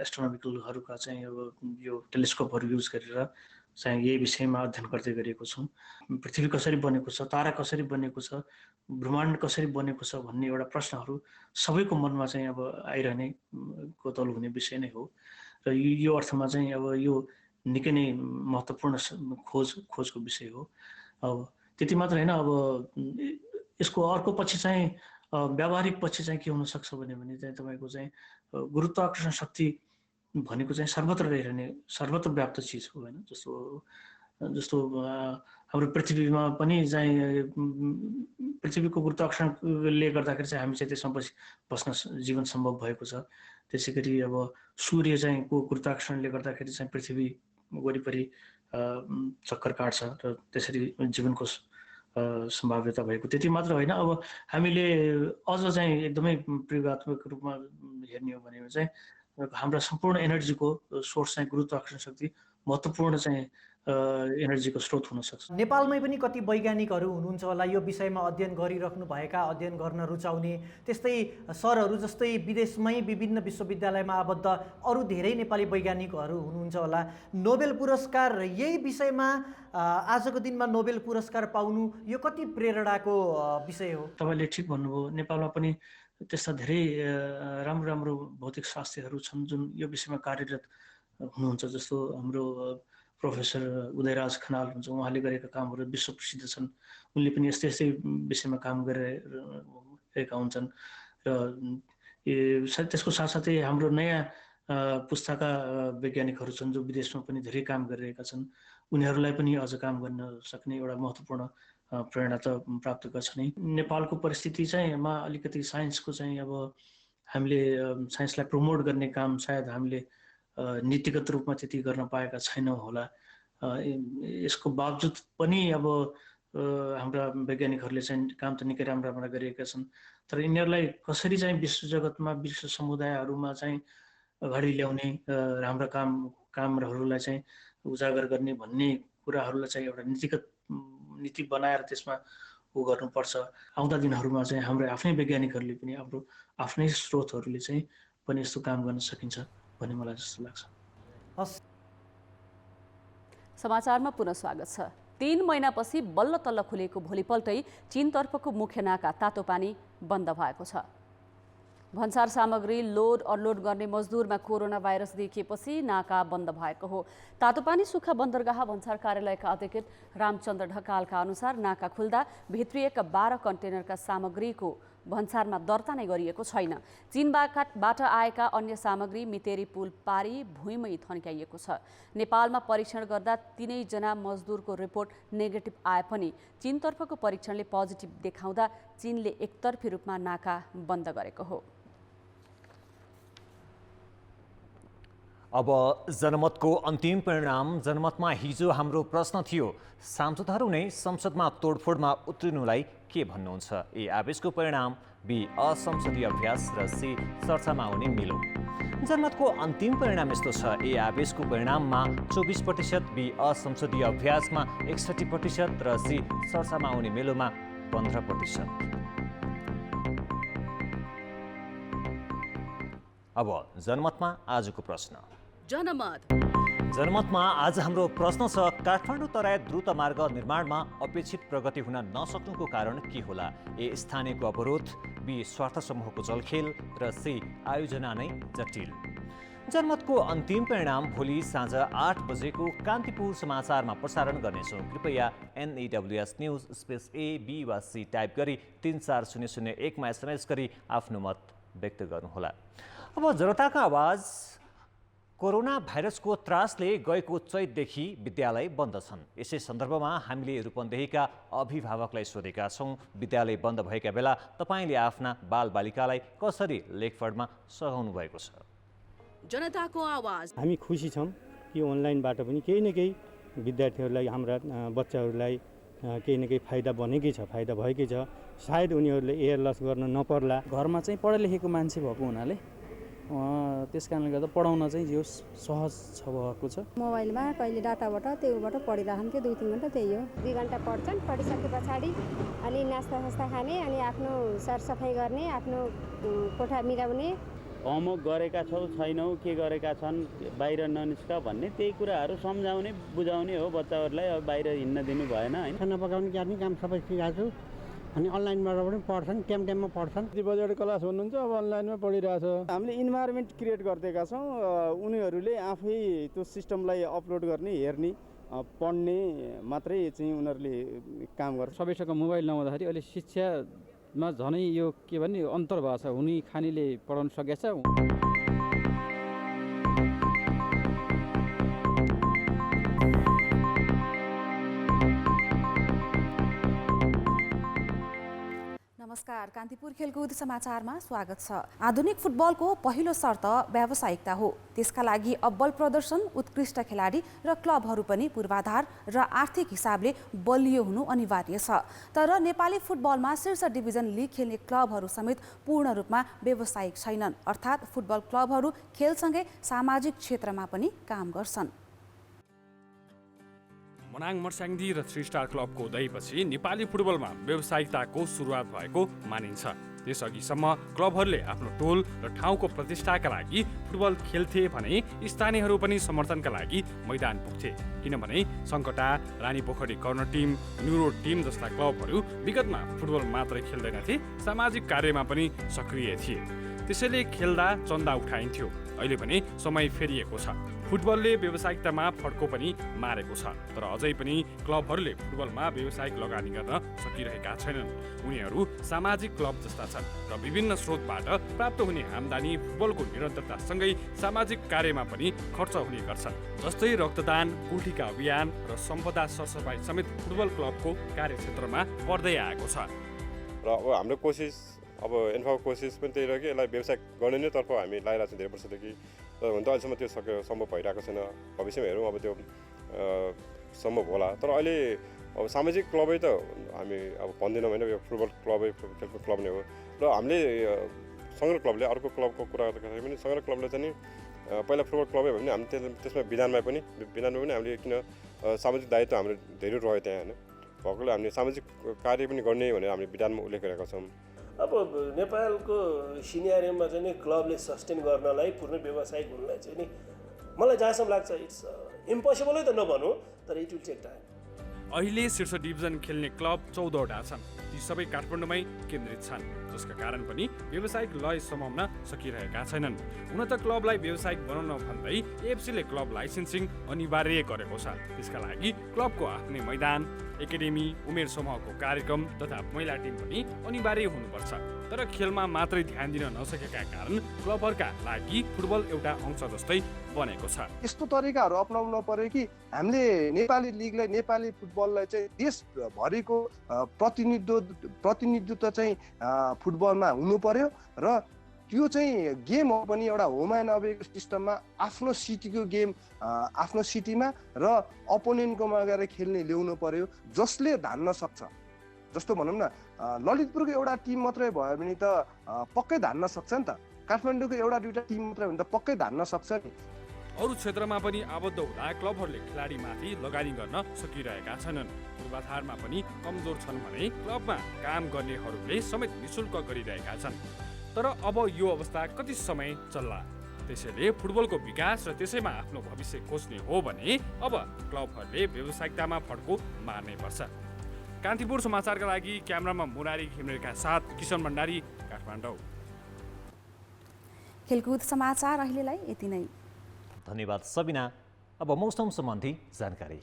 एस्ट्रोनोमिकलहरूका चाहिँ अब यो टेलिस्कोपहरू युज गरेर चाहिँ यही विषयमा अध्ययन गर्दै गरेको छु। पृथ्वी कसरी बनेको छ, तारा कसरी बनेको छ, ब्रह्माण्ड कसरी बनेको छ भन्ने एउटा प्रश्नहरू सबैको मनमा चाहिँ अब आइरहने कौतूहल हुने विषय नै हो। र यो अर्थमा चाहिँ अब यो निकै नै महत्त्वपूर्ण खोजको विषय हो। अब त्यति मात्र होइन, अब यसको अर्को पछि चाहिँ व्यावहारिक पछि चाहिँ के हुनसक्छ भने चाहिँ तपाईँको चाहिँ गुरुत्वाकर्षण शक्ति भनेको चाहिँ सर्वत्र रहिरहने, सर्वत्र व्याप्त चिज हो होइन। जस्तो हाम्रो पृथ्वीमा पनि चाहिँ पृथ्वीको गुरुत्वाकर्षणले गर्दाखेरि चाहिँ हामी चाहिँ त्यसमा बस्न जीवन सम्भव भएको छ। त्यसै गरी अब सूर्य चाहिँ को गुरुत्वाकर्षणले गर्दाखेरि चाहिँ पृथ्वी वरिपरि चक्कर काट्छ र त्यसरी जीवनको सम्भाव्यता भएको। त्यति मात्र होइन, अब हामीले अझ चाहिँ एकदमै प्रयोगात्मक रूपमा हेर्ने हो भने चाहिँ हाम्रा सम्पूर्ण एनर्जीको सोर्स चाहिँ गुरुत्वाकर्षण शक्ति महत्त्वपूर्ण चाहिँ एनर्जीको स्रोत हुन सक्छ। नेपालमै पनि कति वैज्ञानिकहरू हुनुहुन्छ होला यो विषयमा अध्ययन गरिराख्नु भएका, अध्ययन गर्न रुचाउने, त्यस्तै सरहरू जस्तै विदेशमै विभिन्न विश्वविद्यालयमा आबद्ध अरू धेरै नेपाली वैज्ञानिकहरू हुनुहुन्छ होला। नोबेल पुरस्कार यही विषयमा आजको दिनमा नोबेल पुरस्कार पाउनु यो कति प्रेरणाको विषय हो? तपाईँले ठिक भन्नुभयो, नेपालमा पनि त्यस्ता धेरै राम्रो राम्रो भौतिक शास्त्रीहरू छन् जुन यो विषयमा कार्यरत हुनुहुन्छ। जस्तो हाम्रो प्रोफेसर उदयराज खनाल हुन्छ, उहाँले गरेका कामहरू विश्व प्रसिद्ध छन्। उनले पनि यस्तै यस्तै विषयमा काम गरिरहेका हुन्छन्। र त्यसको साथसाथै हाम्रो नयाँ पुस्ताका वैज्ञानिकहरू छन् जो विदेशमा पनि धेरै काम गरिरहेका छन्। उनीहरूलाई पनि अझ काम गर्न सक्ने एउटा महत्त्वपूर्ण प्रेरणा त प्राप्त गर्छ नै। नेपालको परिस्थिति चाहिँ अलिकति साइन्सको चाहिँ अब हामीले साइन्सलाई प्रमोट गर्ने काम सायद हामीले नीतिगत रूपमा त्यति गर्न पाएका छैनौँ होला। यसको बावजुद पनि अब हाम्रा वैज्ञानिकहरूले चाहिँ काम त निकै राम्रा राम्रा गरिएका छन्। तर यिनीहरूलाई कसरी चाहिँ विश्व जगतमा, विश्व समुदायहरूमा चाहिँ अगाडि ल्याउने, हाम्रा कामहरूलाई चाहिँ उजागर गर्ने भन्ने कुराहरूलाई चाहिँ एउटा नीति बनाएर त्यसमा गर्नुपर्छ। आउँदा दिनहरूमा चाहिँ हाम्रो आफ्नै वैज्ञानिकहरूले पनि हाम्रो आफ्नै स्रोतहरूले चाहिँ पनि यस्तो काम गर्न सकिन्छ भन्ने मलाई जस्तो लाग्छ। समाचारमा पुनः स्वागत छ। 3 महिनापछि बल्ल तल्ल खुलेको भोलिपल्टै चीनतर्फको मुख्य नाका तातोपानी बन्द भएको छ। भन्सार सामग्री लोड अनलोड गर्ने मजदुरमा कोरोना भाइरस देखिएपछि नाका बन्द भएको हो। तातोपानी सुक्खा बन्दरगाह भन्सार कार्यालयका अध्यक्ष रामचन्द्र ढकालका अनुसार नाका खुल्दा भित्रिएका 12 कन्टेनरका सामग्रीको भन्सारमा दर्ता नै गरिएको छैन। चीनबाट आएका अन्य सामग्री मितेरी पुल पारी भुइँमै थन्काइएको छ। नेपालमा परीक्षण गर्दा 3 जना मजदुरको रिपोर्ट नेगेटिभ आए पनि चीनतर्फको परीक्षणले पोजिटिभ देखाउँदा चीनले एकतर्फी रूपमा नाका बन्द गरेको हो। अब जनमतको अन्तिम परिणाम। जनमतमा हिजो हाम्रो प्रश्न थियो, सांसदहरू नै संसदमा तोडफोडमा उत्रिनुलाई के भन्नुहुन्छ? ए आवेशको परिणाम, बी असंसदीय अभ्यास र सी चर्चामा आउने मेलो। जनमतको अन्तिम परिणाम यस्तो छ। ए आवेशको परिणाममा 24%, बी असंसदीय अभ्यासमा 61% र सी चर्चामा आउने मेलोमा 15%। अब जनमतमा आजको प्रश्न। जनमतमा आज हाम्रो प्रश्न छ, काठमाडौँ तराई द्रुत मार्ग निर्माणमा अपेक्षित प्रगति हुन नसक्नुको कारण के होला? ए स्थानीयको अवरोध, बी स्वार्थ समूहको चलखेल र सी आयोजना नै जटिल। जनमतको अन्तिम परिणाम भोलि साँझ 8 बजेको कान्तिपुर समाचारमा प्रसारण गर्नेछौँ। कृपया NEWS news space A, B वा C टाइप गरी 34001मा SMS गरी आफ्नो मत व्यक्त गर्नुहोला। अब जनताका आवाज। कोरोना भाइरसको त्रासले गएको चैतदेखि विद्यालय बन्द छन्। यसै सन्दर्भमा हामीले रूपन्देहीका अभिभावकलाई सोधेका छौँ, विद्यालय बन्द भएका बेला तपाईँले आफ्ना बालबालिकालाई कसरी लेखपढमा सघाउनु भएको छ? जनताको आवाज। हामी खुसी छौँ कि अनलाइनबाट पनि केही न केही विद्यार्थीहरूलाई, हाम्रा बच्चाहरूलाई केही न केही फाइदा बनेकै छ, फाइदा भएकै छ। सायद उनीहरूले एयर लस गर्न नपर्ला। घरमा चाहिँ पढे लेखेको मान्छे भएको हुनाले त्यस कारणले गर्दा पढाउन चाहिँ यो सहज भएको छ। मोबाइलमा कहिले डाटाबाट त्योबाट पढिरहन्थ्यो, 2-3 घन्टा त्यही हो। 2 घन्टा पढ्छन्, पढिसके पछाडि अनि नास्ता खाने अनि आफ्नो सरसफाइ गर्ने, आफ्नो कोठा मिलाउने। होमवर्क गरेका छौ छैनौ, के गरेका छन्, बाहिर ननिस्क भन्ने त्यही कुराहरू सम्झाउने बुझाउने हो बच्चाहरूलाई। अब बाहिर हिँड्न दिनु भएन हैन। खाना पकाउने गर्ने काम सबै सिकाएको छु अनि अनलाइनबाट पनि पढ्छन्, टाइममा पढ्छन्। कति बजेबाट क्लास हुनुहुन्छ? अब अनलाइनमा पढिरहेछ। हामीले इन्भाइरोमेन्ट क्रिएट गरिदिएका छौँ, उनीहरूले आफै त्यो सिस्टमलाई अपलोड गर्ने, हेर्ने, पढ्ने मात्रै चाहिँ उनीहरूले काम गर्छ। सबैसँग मोबाइल नहुँदाखेरि अहिले शिक्षामा झनै यो के भन्ने अन्तर भएको छ। हुने खानेले पढाउन सकेछ। नमस्कार, कान्तिपुर खेलकुद समाचारमा स्वागत छ। आधुनिक फुटबलको पहिलो शर्त व्यावसायिकता हो। त्यसका लागि अब्बल प्रदर्शन, उत्कृष्ट खेलाडी र क्लबहरू पनि पूर्वाधार र आर्थिक हिसाबले बलियो हुनु अनिवार्य छ। तर नेपाली फुटबलमा शीर्ष डिभिजन लिग खेल्ने क्लबहरू समेत पूर्ण रूपमा व्यावसायिक छैनन्। अर्थात् फुटबल क्लबहरू खेलसँगै सामाजिक क्षेत्रमा पनि काम गर्छन्। मनाङ मर्स्याङ्दी र 3 स्टार क्लबको उदयपछि नेपाली फुटबलमा व्यावसायिकताको सुरुवात भएको मानिन्छ। त्यसअघिसम्म क्लबहरूले आफ्नो टोल र ठाउँको प्रतिष्ठाका लागि फुटबल खेल्थे भने स्थानीयहरू पनि समर्थनका लागि मैदान पुग्थे। किनभने Sankata, Ranipokhari corner team, New Road team जस्ता क्लबहरू विगतमा फुटबल मात्रै खेल्दैनथे, सामाजिक कार्यमा पनि सक्रिय थिए। त्यसैले खेल्दा चन्दा उठाइन्थ्यो। अहिले भने समय फेरिएको छ। फुटबलले व्यावसायिकतामा फड्को पनि मारेको छ। तर अझै पनि क्लबहरूले फुटबलमा व्यावसायिक लगानी गर्न सकिरहेका छैनन्। उनीहरू सामाजिक क्लब जस्ता छन् र विभिन्न स्रोतबाट प्राप्त हुने आम्दानी फुटबलको निरन्तरतासँगै सामाजिक कार्यमा पनि खर्च हुने गर्छन्। जस्तै रक्तदान, कुल्ठीका अभियान र सम्पदा सरसफाइ समेत फुटबल क्लबको कार्यक्षेत्रमा पर्दै आएको छ। र अब हाम्रो कोसिस, अब एन्फाको कोसिस पनि त्यही रह्यो कि यसलाई व्यवसाय गर्ने नै तर्फ हामी लागिरहेको छौँ धेरै वर्षदेखि। तर हुन त अहिलेसम्म त्यो सम्भव भइरहेको छैन। भविष्यमा हेरौँ अब त्यो सम्भव होला। तर अहिले अब सामाजिक क्लबै त हामी अब भन्दैनौँ होइन, यो फुटबल क्लबै खेलकुद क्लब नै हो। र हामीले सङ्ग्रह क्लबले अर्को क्लबको कुरा गर्दाखेरि पनि सङ्ग्रह क्लबले चाहिँ पहिला फुटबल क्लबै भयो भने हामी त्यसमा विधानमा पनि हामीले किन सामाजिक दायित्व हाम्रो धेरै रह्यो त्यहाँ होइन, भएकोले हामीले सामाजिक कार्य पनि गर्ने भनेर हामीले विधानमा उल्लेख गरेका छौँ। अब नेपालको सिनियरमा चाहिँ नि क्लबले सस्टेन गर्नलाई पूर्ण व्यावसायिक हुनलाई चाहिँ नि मलाई जहाँसम्म लाग्छ इट्स इम्पोसिबलै त नभनौँ, तर इट विल टेक टाइम। अहिले शीर्ष डिभिजन खेल्ने क्लब 14वटा छन्। ती सबै काठमाडौँमै केन्द्रित छन्, जसका कारण पनि व्यावसायिक लय समाउन सकिरहेका छैनन्। हुन त क्लबलाई व्यावसायिक बनाउन भन्दै एएफसीले क्लब लाइसेन्सिङ अनिवार्य गरेको छ। त्यसका लागि क्लबको आफ्नै मैदान, एकाडेमी, उमेर समूहको कार्यक्रम तथा महिला टिम पनि अनिवार्य हुनुपर्छ। तर खेलमा मात्रै ध्यान दिन नसकेका कारण क्लबहरूका लागि फुटबल एउटा अंश जस्तै बनेको छ। यस्तो तरिकाहरू अपनाउन पर्यो कि हामीले नेपाली लिगलाई, नेपाली फुटबललाई चाहिँ देशभरिको प्रतिनिधित्व चाहिँ फुटबलमा हुनु पर्यो र त्यो चाहिँ गेम हो पनि एउटा होम एन्ड अवेको सिस्टममा आफ्नो सिटीको गेम आफ्नो सिटीमा र अपोनेन्टकोमा गएर खेल्ने ल्याउनु पर्यो, जसले धान्न सक्छ। जस्तो भनौँ न, ललितपुरको एउटा टिम मात्रै भयो भने त पक्कै धान्न सक्छ नि त। काठमाडौँको एउटा दुईवटा टिम मात्रै भने त पक्कै धान्न सक्छ नि। अरू क्षेत्रमा पनि आबद्ध हुँदा क्लबहरूले खेलाडीमाथि लगानी गर्न सकिरहेका छैनन्। पूर्वाधारमा पनि कमजोर छन् भने क्लबमा काम गर्नेहरूले समेत निशुल्क गरिरहेका छन्। तर अब यो अवस्था कति समय चल्ला? त्यसैले फुटबलको विकास र त्यसैमा आफ्नो भविष्य खोज्ने हो भने अब क्लबहरूले व्यावसायिकतामा फड्को मार्नै पर्छ। कान्तिपुर समाचारका लागि क्यामेरामा मुरारी घिमिरेका साथ किशन भण्डारी, काठमाडौँ। खेलकुद समाचार अहिलेलाई यति नै। धन्यवाद सबिना। अब मौसम सम्बन्धी जानकारी।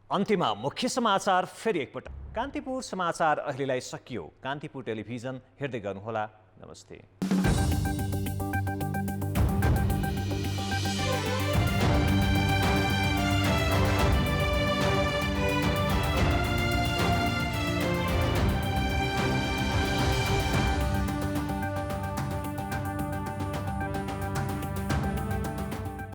अन्त्यमा मुख्य समाचार फेरि एकपटक। कान्तिपुर समाचार अहिलेलाई सकियो। कान्तिपुर टेलिभिजन हेर्दै गर्नुहोला। नमस्ते।